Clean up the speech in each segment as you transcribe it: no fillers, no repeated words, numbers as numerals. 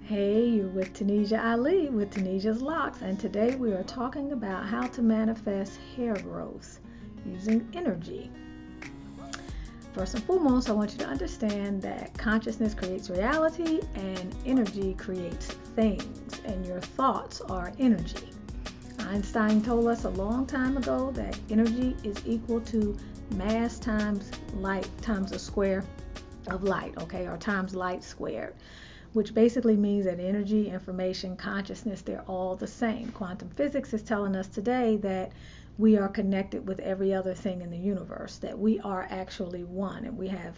Hey, you're with Tanisha Ali with Tanisha's Locks, and today we are talking about how to manifest hair growth using energy. First and foremost, I want you to understand that consciousness creates reality and energy creates things, and your thoughts are energy. Einstein told us a long time ago that energy is equal to mass times light times the square of light, okay, or times light squared, which basically means that energy, information, consciousness, they're all the same. Quantum physics is telling us today that we are connected with every other thing in the universe, that we are actually one, and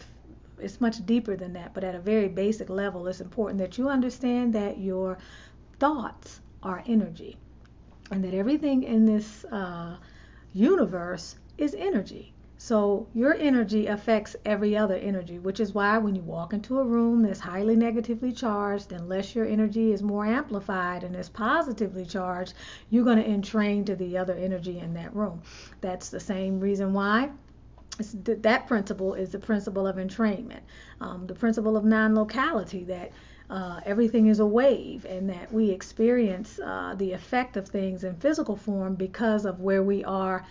it's much deeper than that, but at a very basic level, it's important that you understand that your thoughts are energy, and that everything in this universe is energy. So your energy affects every other energy, which is why when you walk into a room that's highly negatively charged, unless your energy is more amplified and is positively charged, you're going to entrain to the other energy in that room. That's the same reason why that principle is the principle of entrainment, the principle of non-locality, that everything is a wave, and that we experience the effect of things in physical form because of where we are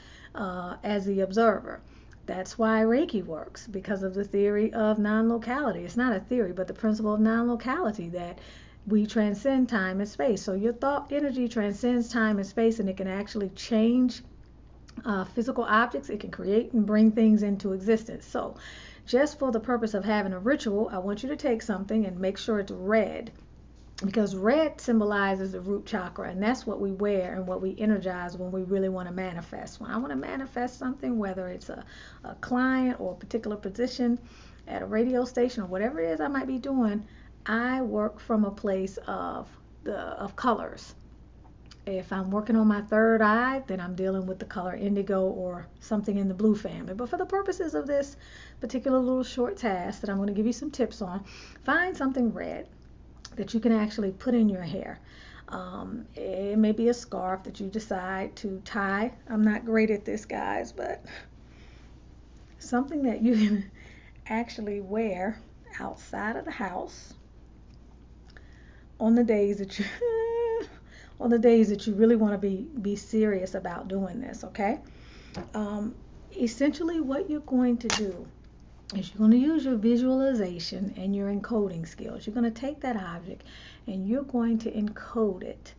as the observer. That's why Reiki works, because of the theory of non-locality. It's not a theory, but the principle of non-locality, that we transcend time and space. So your thought energy transcends time and space, and it can actually change physical objects. It can create and bring things into existence. So just for the purpose of having a ritual, I want you to take something and make sure it's red, because red symbolizes the root chakra, and that's what we wear and what we energize when we really want to manifest. When I want to manifest something, whether it's a client or a particular position at a radio station or whatever it is I might be doing, I work from a place of colors. If I'm working on my third eye, then I'm dealing with the color indigo or something in the blue family. But for the purposes of this particular little short task that I'm going to give you some tips on, find something red that you can actually put in your hair. It may be a scarf that you decide to tie. I'm not great at this, guys, but something that you can actually wear outside of the house on the days that you on the days that you really want to be serious about doing this, okay? Essentially what you're going to do is you're going to use your visualization and your encoding skills. You're going to take that object and you're going to encode it,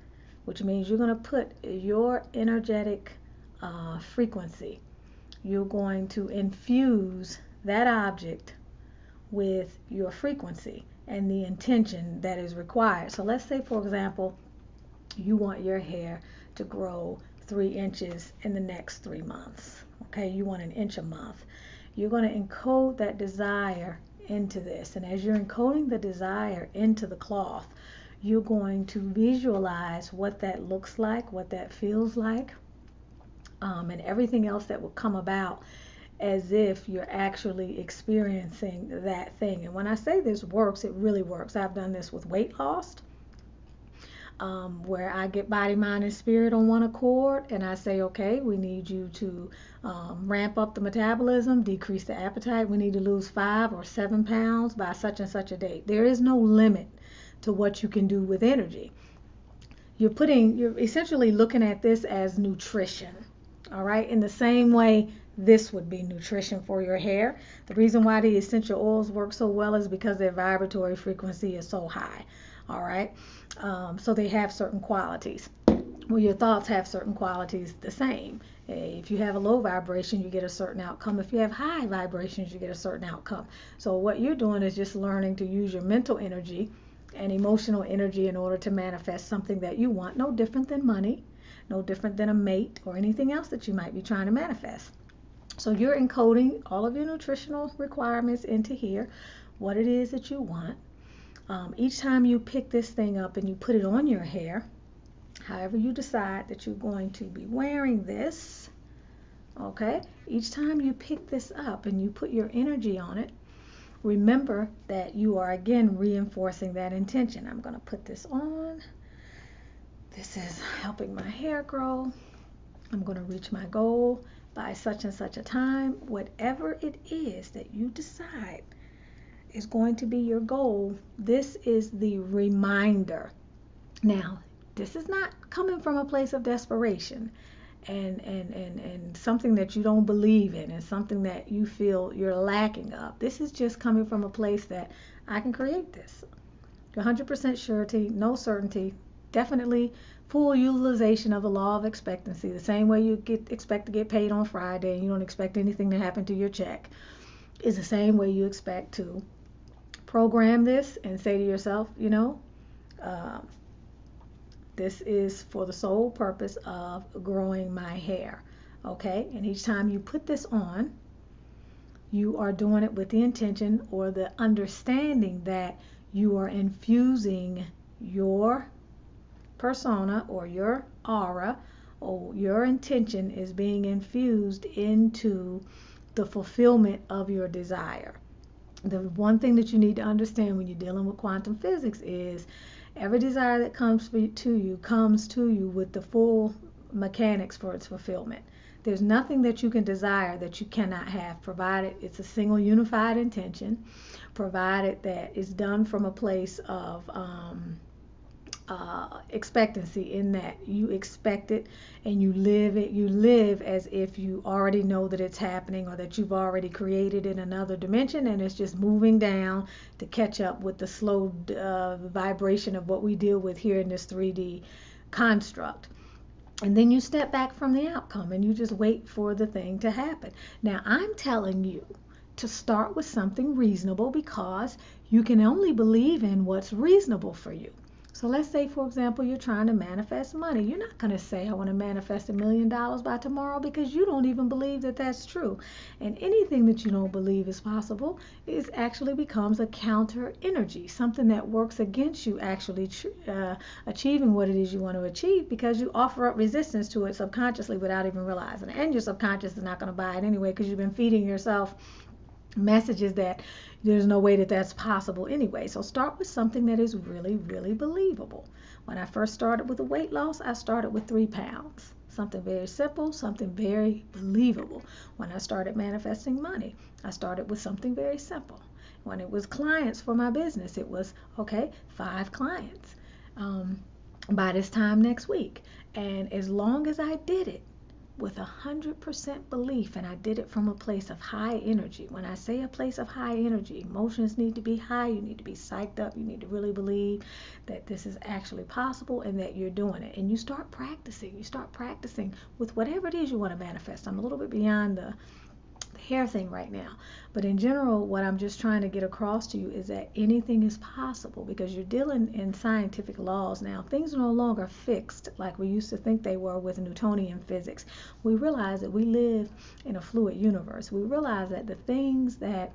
which means you're going to put your energetic frequency. You're going to infuse that object with your frequency and the intention that is required. So let's say, for example, you want your hair to grow 3 inches in the next 3 months. Okay, you want 1 inch a month. You're going to encode that desire into this, and as you're encoding the desire into the cloth, you're going to visualize what that looks like, what that feels like, and everything else that will come about as if you're actually experiencing that thing. And when I say this works, it really works. I've done this with weight loss, where I get body, mind, and spirit on one accord, and I say, okay, we need you to ramp up the metabolism, decrease the appetite. We need to lose 5 or 7 pounds by such and such a date. There is no limit to what you can do with energy. You're essentially looking at this as nutrition, all right? In the same way this would be nutrition for your hair. The reason why the essential oils work so well is because their vibratory frequency is so high, all right? So they have certain qualities. Well, your thoughts have certain qualities the same. If you have a low vibration, you get a certain outcome. If you have high vibrations, you get a certain outcome. So what you're doing is just learning to use your mental energy and emotional energy in order to manifest something that you want. No different than money, no different than a mate or anything else that you might be trying to manifest. So you're encoding all of your nutritional requirements into here, what it is that you want. Each time you pick this thing up and you put it on your hair, however you decide that you're going to be wearing this, okay, each time you pick this up and you put your energy on it, remember that you are again reinforcing that intention. I'm going to put this on. This is helping my hair grow. I'm going to reach my goal by such and such a time. Whatever it is that you decide is going to be your goal, this is the reminder. Now, this is not coming from a place of desperation and something that you don't believe in and something that you feel you're lacking of. This is just coming from a place that I can create this. 100% surety, no certainty, definitely full utilization of the law of expectancy. The same way you expect to get paid on Friday and you don't expect anything to happen to your check is the same way you expect to program this and say to yourself, uh, this is for the sole purpose of growing my hair. Okay? And each time you put this on, you are doing it with the intention or the understanding that you are infusing your persona or your aura, or your intention is being infused into the fulfillment of your desire. The one thing that you need to understand when you're dealing with quantum physics is every desire that comes to you with the full mechanics for its fulfillment. There's nothing that you can desire that you cannot have, provided it's a single unified intention, provided that it's done from a place of expectancy, in that you expect it and you live it. You live as if you already know that it's happening, or that you've already created in another dimension and it's just moving down to catch up with the slow vibration of what we deal with here in this 3D construct. And then you step back from the outcome and you just wait for the thing to happen. Now, I'm telling you to start with something reasonable, because you can only believe in what's reasonable for you. So let's say, for example, you're trying to manifest money. You're not going to say, I want to manifest $1 million by tomorrow, because you don't even believe that that's true. And anything that you don't believe is possible is actually becomes a counter energy, something that works against you actually achieving what it is you want to achieve, because you offer up resistance to it subconsciously without even realizing it. And your subconscious is not going to buy it anyway, because you've been feeding yourself messages that there's no way that that's possible anyway. So start with something that is really, really believable. When I first started with the weight loss, I started with 3 pounds. Something very simple, something very believable. When I started manifesting money, I started with something very simple. When it was clients for my business, it was, okay, 5 clients by this time next week. And as long as I did it with 100% belief, and I did it from a place of high energy. When I say a place of high energy, emotions need to be high, you need to be psyched up, you need to really believe that this is actually possible and that you're doing it. And you start practicing with whatever it is you want to manifest. I'm a little bit beyond the hair thing right now, but in general, what I'm just trying to get across to you is that anything is possible, because you're dealing in scientific laws now. Things are no longer fixed like we used to think they were with Newtonian physics. We realize that we live in a fluid universe. We realize that the things that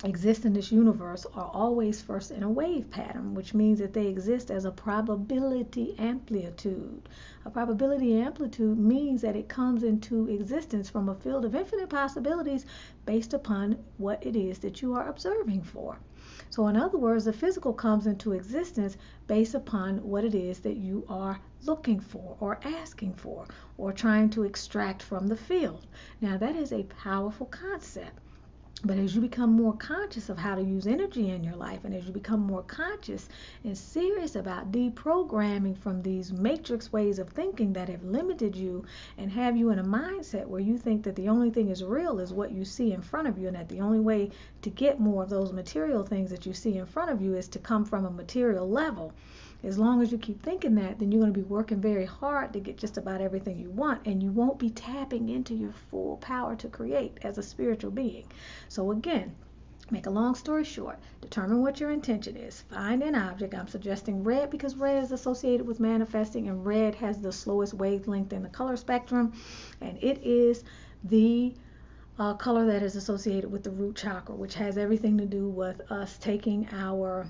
exist in this universe are always first in a wave pattern, which means that they exist as a probability amplitude. A probability amplitude means that it comes into existence from a field of infinite possibilities based upon what it is that you are observing for. So in other words, the physical comes into existence based upon what it is that you are looking for or asking for or trying to extract from the field. Now, that is a powerful concept. But as you become more conscious of how to use energy in your life, and as you become more conscious and serious about deprogramming from these matrix ways of thinking that have limited you and have you in a mindset where you think that the only thing is real is what you see in front of you, and that the only way to get more of those material things that you see in front of you is to come from a material level. As long as you keep thinking that, then you're going to be working very hard to get just about everything you want, and you won't be tapping into your full power to create as a spiritual being. So again, make a long story short, determine what your intention is. Find an object. I'm suggesting red because red is associated with manifesting, and red has the slowest wavelength in the color spectrum, and it is the color that is associated with the root chakra, which has everything to do with us taking our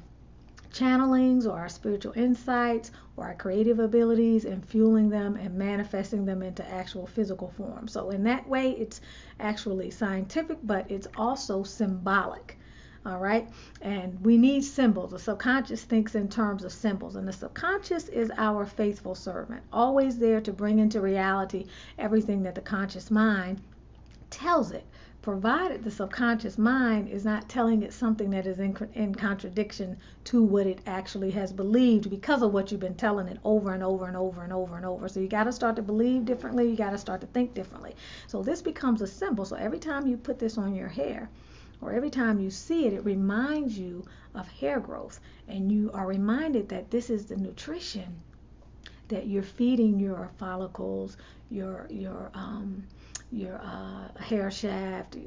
channelings or our spiritual insights or our creative abilities and fueling them and manifesting them into actual physical form. So in that way, it's actually scientific, but it's also symbolic. All right, and we need symbols. The subconscious thinks in terms of symbols, and the subconscious is our faithful servant, always there to bring into reality everything that the conscious mind tells it, provided the subconscious mind is not telling it something that is in contradiction to what it actually has believed because of what you've been telling it over and over and over and over and over. So you got to start to believe differently. You got to start to think differently. So this becomes a symbol. So every time you put this on your hair, or every time you see it, it reminds you of hair growth. And you are reminded that this is the nutrition that you're feeding your follicles, your hair shaft.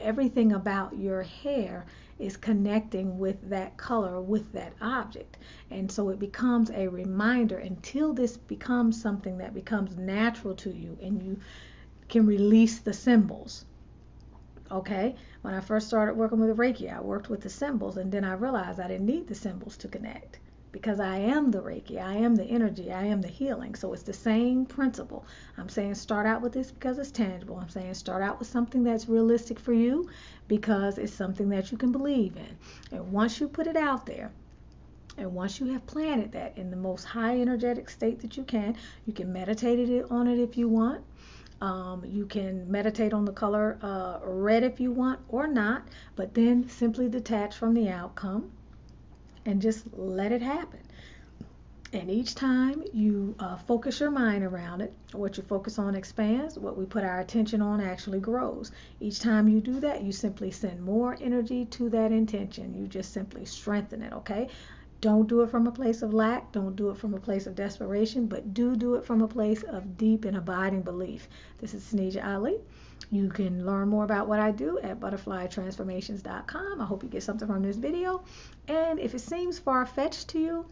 Everything about your hair is connecting with that color, with that object. And so it becomes a reminder until this becomes something that becomes natural to you and you can release the symbols. Okay, when I first started working with Reiki, I worked with the symbols, and then I realized I didn't need the symbols to connect, because I am the Reiki, I am the energy, I am the healing. So it's the same principle. I'm saying start out with this because it's tangible. I'm saying start out with something that's realistic for you because it's something that you can believe in. And once you put it out there, and once you have planted that in the most high energetic state that you can meditate on it if you want. You can meditate on the color red if you want or not, but then simply detach from the outcome and just let it happen. And each time you focus your mind around it, what you focus on expands, what we put our attention on actually grows. Each time you do that, you simply send more energy to that intention. You just simply strengthen it, okay? Don't do it from a place of lack. Don't do it from a place of desperation, but do it from a place of deep and abiding belief. This is Sneeja Ali. You can learn more about what I do at butterflytransformations.com. I hope you get something from this video. And if it seems far-fetched to you,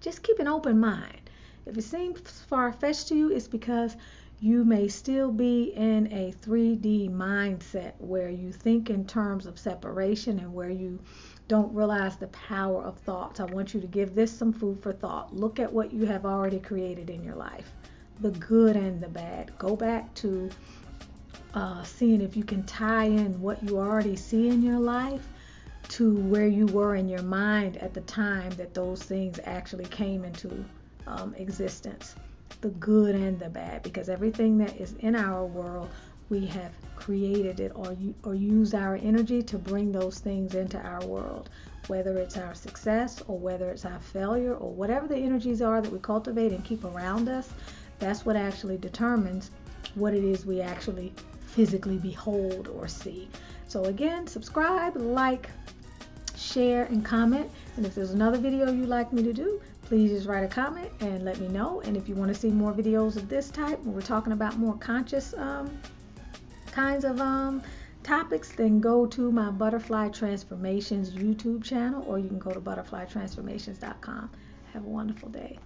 just keep an open mind. If it seems far-fetched to you, it's because you may still be in a 3D mindset where you think in terms of separation and where you don't realize the power of thoughts. I want you to give this some food for thought. Look at what you have already created in your life, the good and the bad. Go back to seeing if you can tie in what you already see in your life to where you were in your mind at the time that those things actually came into existence, the good and the bad, because everything that is in our world, we have created it or used our energy to bring those things into our world, whether it's our success or whether it's our failure or whatever the energies are that we cultivate and keep around us. That's what actually determines what it is we actually physically behold or see. So again, subscribe, like, share, and comment. And if there's another video you'd like me to do, please just write a comment and let me know. And if you want to see more videos of this type, when we're talking about more conscious kinds of topics, then go to my Butterfly Transformations YouTube channel, or you can go to butterflytransformations.com. Have a wonderful day.